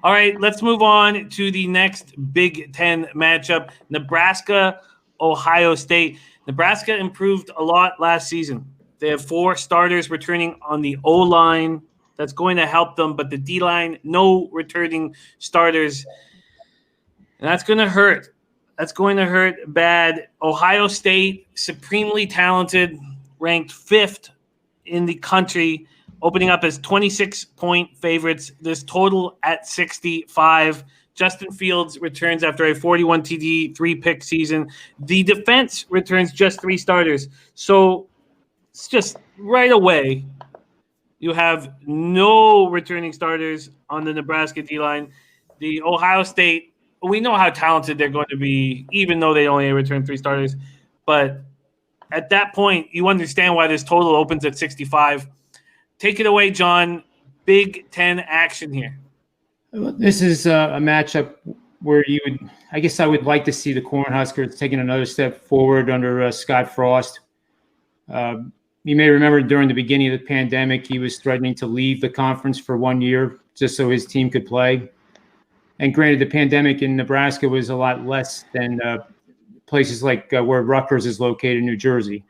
All right, let's move on to the next Big Ten matchup, Nebraska, Ohio State. Nebraska improved a lot last season. They have 4 starters returning on the O-line. That's going to help them, but the D-line, no returning starters. And that's going to hurt. That's going to hurt bad. Ohio State, supremely talented, ranked 5th in the country, opening up as 26-point favorites. This total at 65. Justin Fields returns after a 41 TD, 3-pick season. The defense returns just 3 starters. So it's just right away, you have no returning starters on the Nebraska D-line. The Ohio State, we know how talented they're going to be, even though they only return 3 starters. But at that point, you understand why this total opens at 65. Take it away, John. Big Ten action here. This is a matchup where I would like to see the Cornhuskers taking another step forward under Scott Frost. You may remember during the beginning of the pandemic, he was threatening to leave the conference for 1 year just so his team could play. And granted, the pandemic in Nebraska was a lot less than places like where Rutgers is located in New Jersey.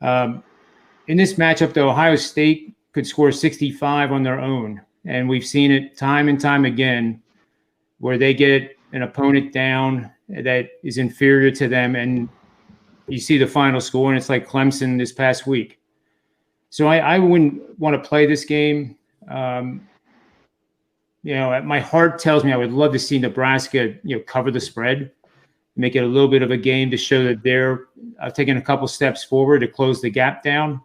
In this matchup, though, Ohio State could score 65 on their own. And we've seen it time and time again where they get an opponent down that is inferior to them, and you see the final score, and it's like Clemson this past week. So I wouldn't want to play this game. My heart tells me I would love to see Nebraska, cover the spread, make it a little bit of a game to show that they're taking a couple steps forward to close the gap down.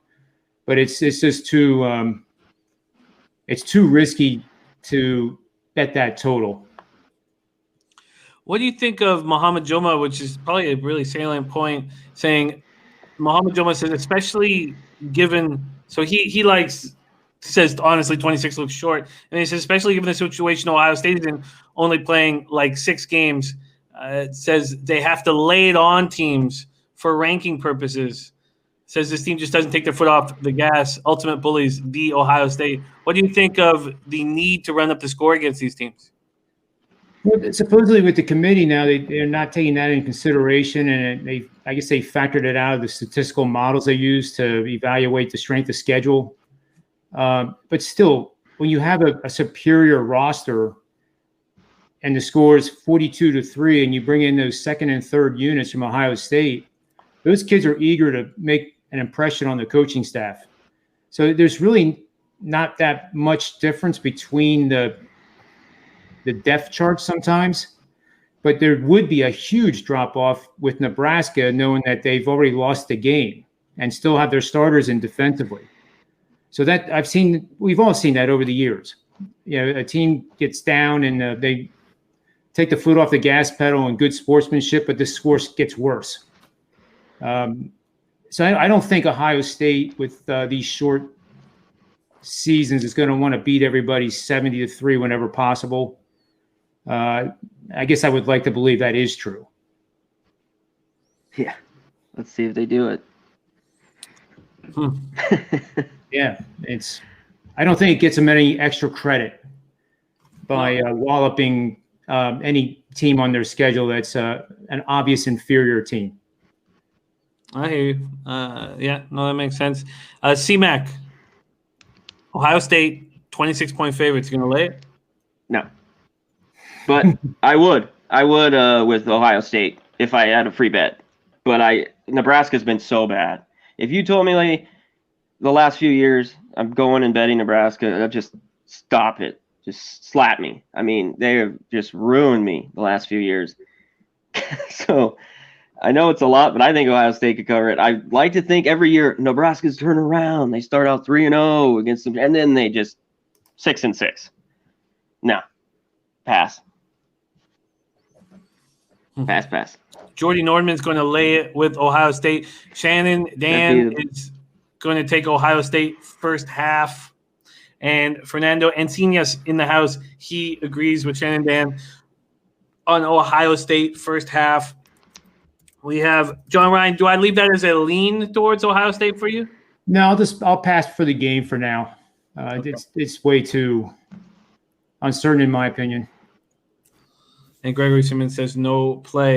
But it's just too risky to bet that total. What do you think of Muhammad Joma, which is probably a really salient point, saying Muhammad Joma says, especially given – so he says, honestly, 26 looks short. And he says, especially given the situation Ohio State is in, only playing like 6 games, it says they have to lay it on teams for ranking purposes. Says this team just doesn't take their foot off the gas. Ultimate bullies, the Ohio State. What do you think of the need to run up the score against these teams? Well, supposedly with the committee now, they're not taking that into consideration, and I guess they factored it out of the statistical models they use to evaluate the strength of schedule. But still, when you have a superior roster and the score is 42-3, and you bring in those second and third units from Ohio State, those kids are eager to make an impression on the coaching staff. So there's really not that much difference between the depth chart sometimes, but there would be a huge drop-off with Nebraska knowing that they've already lost the game and still have their starters in defensively. So that we've all seen that over the years. A team gets down and they take the foot off the gas pedal and good sportsmanship, but the score gets worse. So I don't think Ohio State with these short seasons is going to want to beat everybody 70-3 whenever possible. I guess I would like to believe that is true. Yeah. Let's see if they do it. Yeah. I don't think it gets them any extra credit by walloping any team on their schedule that's an obvious inferior team. I hear you. That makes sense. CMac, Ohio State, 26-point favorites. You going to lay it? No. But I would with Ohio State if I had a free bet. But Nebraska's been so bad. If you told me like the last few years I'm going and betting Nebraska, I'd just stop it. Just slap me. I mean, they have just ruined me the last few years. So I know it's a lot, but I think Ohio State could cover it. I like to think every year Nebraska's turn around. They start out 3-0 against them, and then they just 6-6. No. Pass. Pass. Jordy Nordman's going to lay it with Ohio State. Shannon Dan is going to take Ohio State first half. And Fernando Encinas in the house, he agrees with Shannon Dan on Ohio State first half. We have John Ryan. Do I leave that as a lean towards Ohio State for you? No, I'll pass for the game for now. Okay. It's way too uncertain in my opinion. And Gregory Simmons says no play.